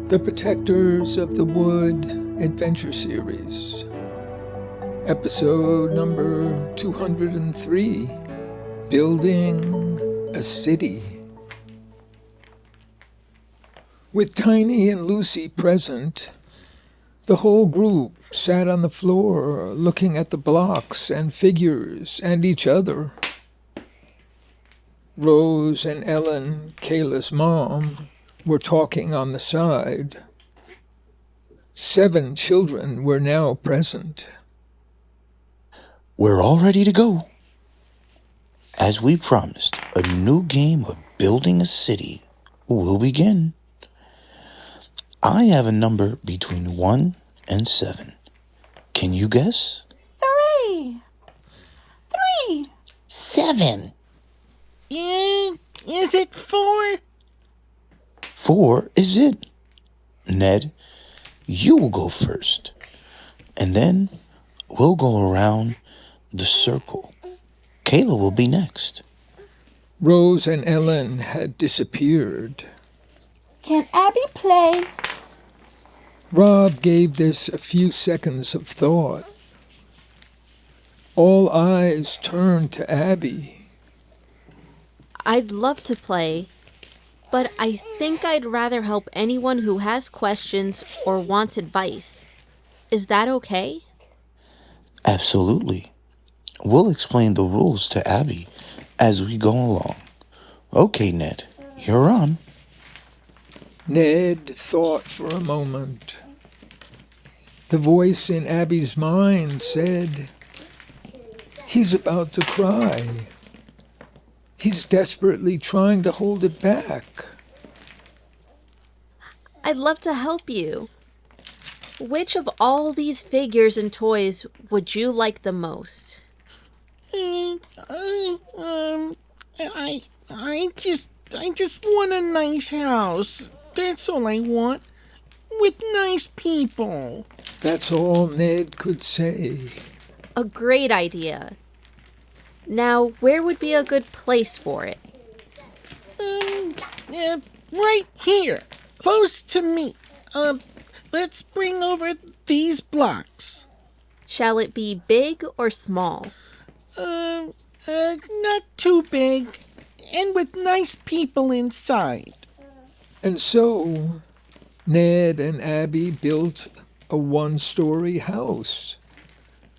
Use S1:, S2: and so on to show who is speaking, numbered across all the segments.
S1: The Protectors of the Wood Adventure Series, episode number 203, Building a City. With Tiny and Lucy present, the whole group sat on the floor looking at the blocks and figures and each other. Rose and Ellen, Kayla's mom, were talking on the side. 7 children were now present.
S2: We're all ready to go. As we promised, a new game of building a city will begin. I have a number between 1 and 7. Can you guess?
S3: 3.
S2: 7.
S4: Is it 4?
S2: 4 is it. Ned, you will go first. And then we'll go around the circle. Kayla will be next.
S1: Rose and Ellen had disappeared.
S3: Can Abby play?
S1: Rob gave this a few seconds of thought. All eyes turned to Abby.
S5: I'd love to play, but I think I'd rather help anyone who has questions or wants advice. Is that okay?
S2: Absolutely. We'll explain the rules to Abby as we go along. Okay, Ned, you're on.
S1: Ned thought for a moment. The voice in Abby's mind said, "He's about to cry. He's desperately trying to hold it back."
S5: I'd love to help you. Which of all these figures and toys would you like the most?
S4: I just want a nice house. That's all I want. With nice people.
S1: That's all Ned could say.
S5: A great idea. Now, where would be a good place for it?
S4: Right here. Close to me. Let's bring over these blocks.
S5: Shall it be big or small?
S4: Not too big. And with nice people inside.
S1: And so, Ned and Abby built a 1-story house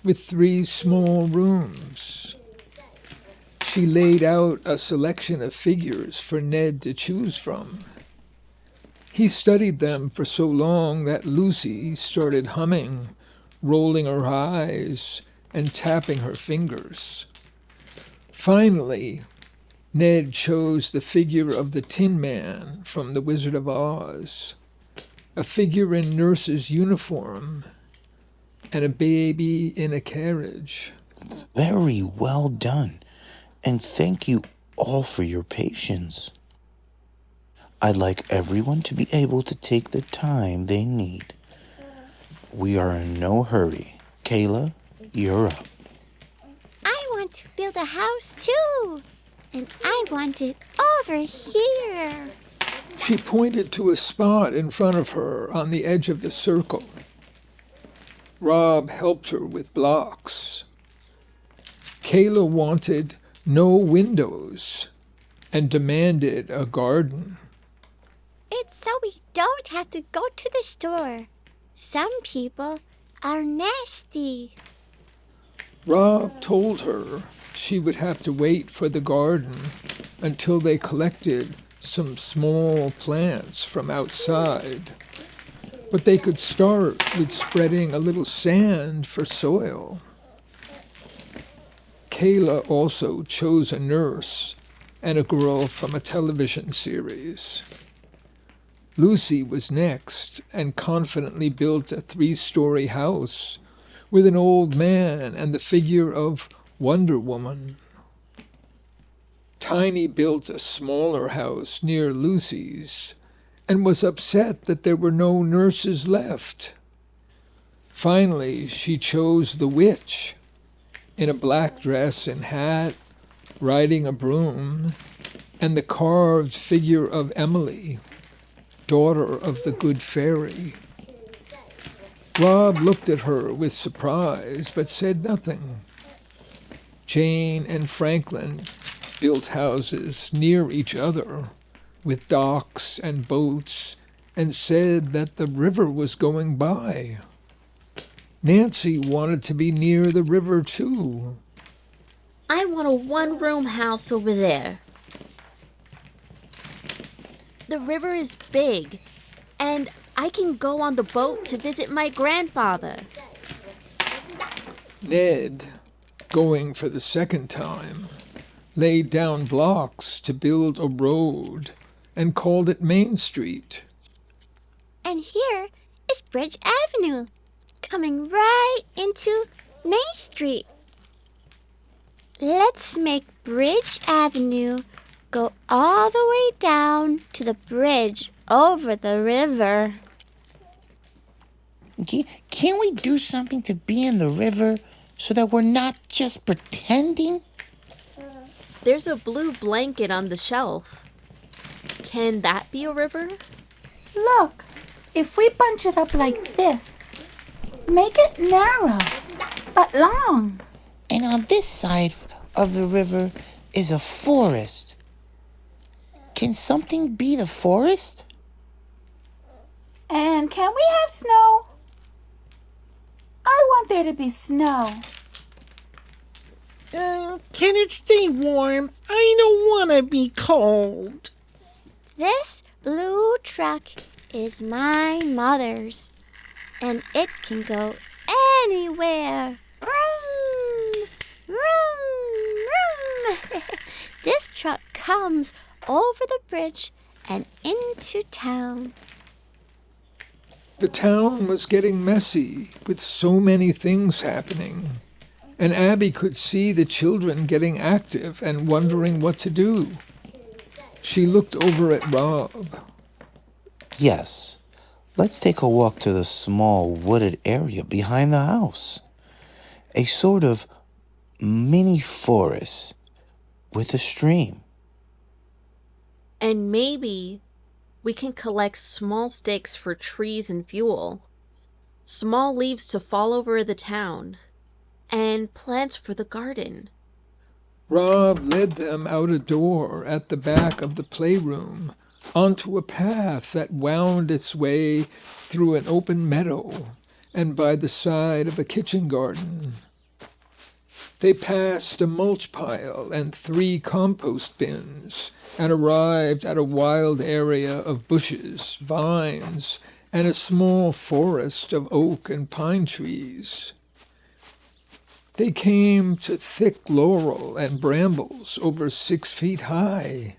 S1: with 3 small rooms. She laid out a selection of figures for Ned to choose from. He studied them for so long that Lucy started humming, rolling her eyes, and tapping her fingers. Finally, Ned chose the figure of the Tin Man from The Wizard of Oz, a figure in nurse's uniform, and a baby in a carriage.
S2: Very well done. And thank you all for your patience. I'd like everyone to be able to take the time they need. We are in no hurry. Kayla, you're up.
S3: I want to build a house too. And I want it over here.
S1: She pointed to a spot in front of her on the edge of the circle. Rob helped her with blocks. Kayla wanted no windows and demanded a garden.
S3: It's so we don't have to go to the store. Some people are nasty.
S1: Rob told her she would have to wait for the garden until they collected some small plants from outside. But they could start with spreading a little sand for soil. Kayla also chose a nurse and a girl from a television series. Lucy was next and confidently built a 3-story house with an old man and the figure of Wonder Woman. Tiny built a smaller house near Lucy's and was upset that there were no nurses left. Finally, she chose the witch in a black dress and hat, riding a broom, and the carved figure of Emily. daughter of the good fairy. Rob looked at her with surprise, but said nothing. Jane and Franklin built houses near each other, with docks and boats, and said that the river was going by. Nancy wanted to be near the river, too.
S5: I want a one-room house over there. The river is big, and I can go on the boat to visit my grandfather.
S1: Ned, going for the second time, laid down blocks to build a road and called it Main Street.
S3: And here is Bridge Avenue, coming right into Main Street. Let's make Bridge Avenue go all the way down to the bridge over the river.
S2: Can't we do something to be in the river so that we're not just pretending?
S5: There's a blue blanket on the shelf. Can that be a river?
S6: Look, if we bunch it up like this, make it narrow, but long.
S2: And on this side of the river is a forest. Can something be the forest?
S6: And can we have snow? I want there to be snow.
S4: Can it stay warm? I don't want to be cold.
S3: This blue truck is my mother's, and it can go anywhere. Vroom, vroom, vroom. This truck comes over the bridge and into town.
S1: The town was getting messy with so many things happening, and Abby could see the children getting active and wondering what to do. She looked over at Rob.
S2: Yes. Let's take a walk to the small wooded area behind the house. A sort of mini forest with a stream.
S5: And maybe we can collect small sticks for trees and fuel, small leaves to fall over the town, and plants for the garden.
S1: Rob led them out a door at the back of the playroom onto a path that wound its way through an open meadow and by the side of a kitchen garden. They passed a mulch pile and 3 compost bins and arrived at a wild area of bushes, vines, and a small forest of oak and pine trees. They came to thick laurel and brambles over 6 feet high.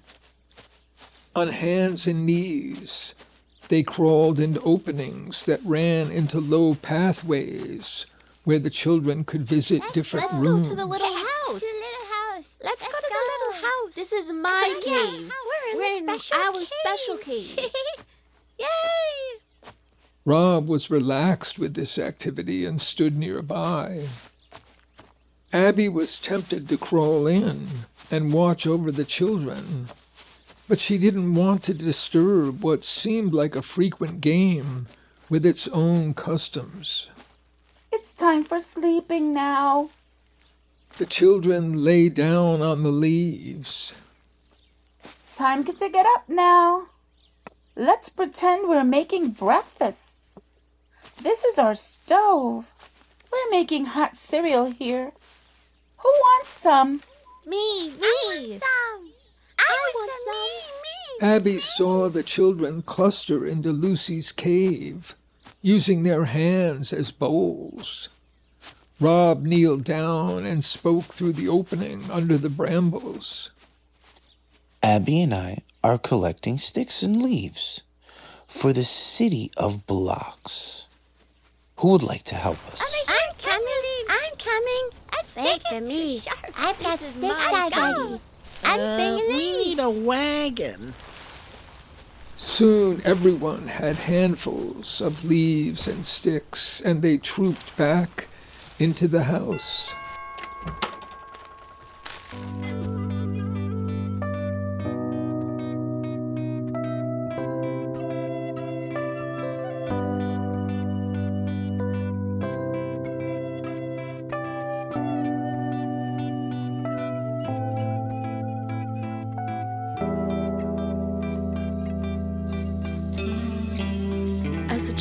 S1: On hands and knees, they crawled into openings that ran into low pathways where the children could visit different
S5: Let's
S1: rooms.
S5: go to the little house.
S3: To the little house. Let's go to the little house.
S5: This is my cave.
S3: We're in
S5: our special cave.
S3: Yay!
S1: Rob was relaxed with this activity and stood nearby. Abby was tempted to crawl in and watch over the children, but she didn't want to disturb what seemed like a frequent game with its own customs.
S6: It's time for sleeping now.
S1: The children lay down on the leaves.
S6: Time to get up now. Let's pretend we're making breakfast. This is our stove. We're making hot cereal here. Who wants some?
S5: Me.
S3: I want some.
S1: Abby saw the children cluster into Lucy's cave, using their hands as bowls. Rob kneeled down and spoke through the opening under the brambles.
S2: Abby and I are collecting sticks and leaves for the city of blocks. Who would like to help us?
S3: I'm coming. Wait for me. I've got sticks already. I'm
S4: We
S3: leaves.
S4: need a wagon.
S1: Soon everyone had handfuls of leaves and sticks, and they trooped back into the house.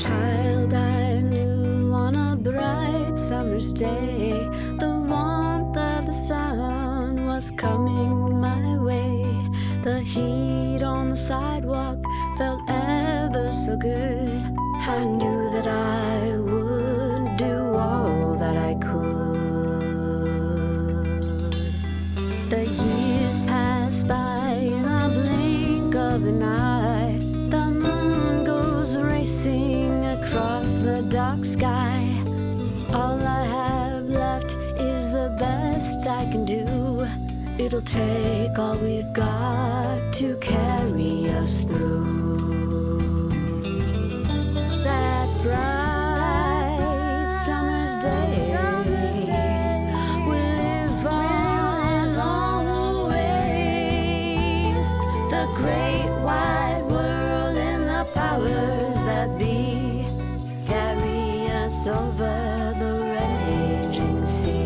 S7: child I knew on a bright summer's day, the warmth of the sun was coming my way. The heat on the sidewalk felt ever so good. I knew that I would do all that I could. The years passed by in a blink of an eye. The moon goes racing across the dark sky. All I have left is the best I can do. It'll take all we've got to carry us through. That bright summer's day, we'll live on always. The great wide world and the powers that be carry us over the raging sea.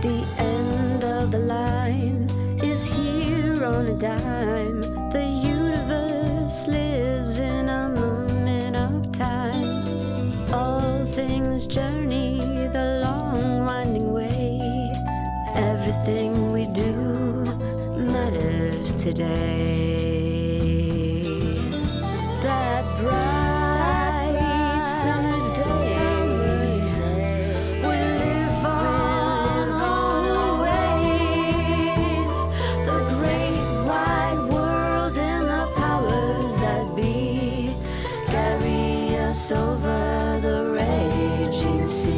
S7: The end of the line is here on a dime. The universe lives in a moment of time. All things journey the long winding way. Everything we do matters today. That bright summer's day, we'll live on always. The great wide world and the powers that be carry us over the raging sea.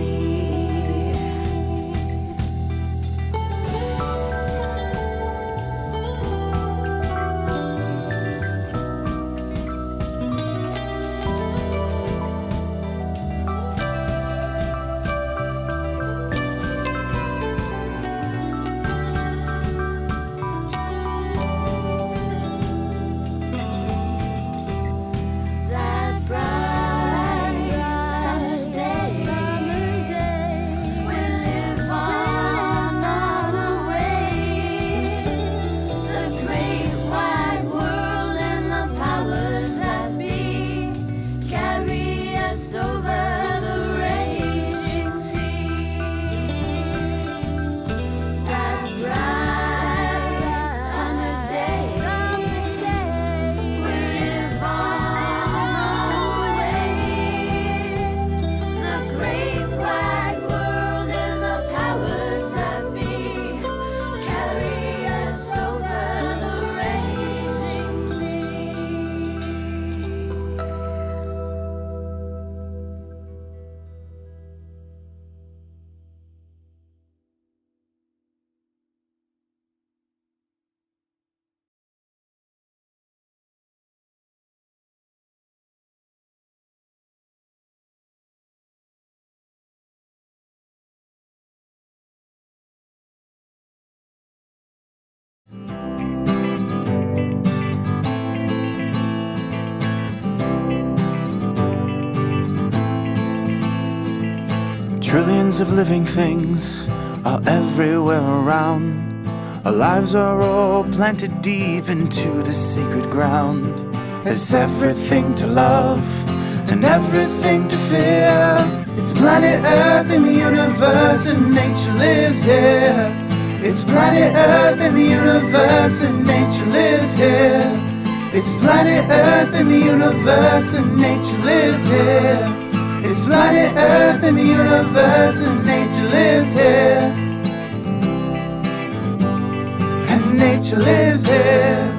S7: That bright summer's day, we'll live on always. The great wide world and the powers that be carry us over the raging sea. That bright summer's day, we'll live on always. The great wide world and the powers that be carry us over the raging sea.
S8: Trillions of living things are everywhere around. Our lives are all planted deep into this sacred ground. There's everything to love and everything to fear. It's planet Earth in the universe and nature lives here. It's planet Earth in the universe and nature lives here. It's planet Earth in the universe and nature lives here. It's planet Earth in the universe and nature lives here. And nature lives here.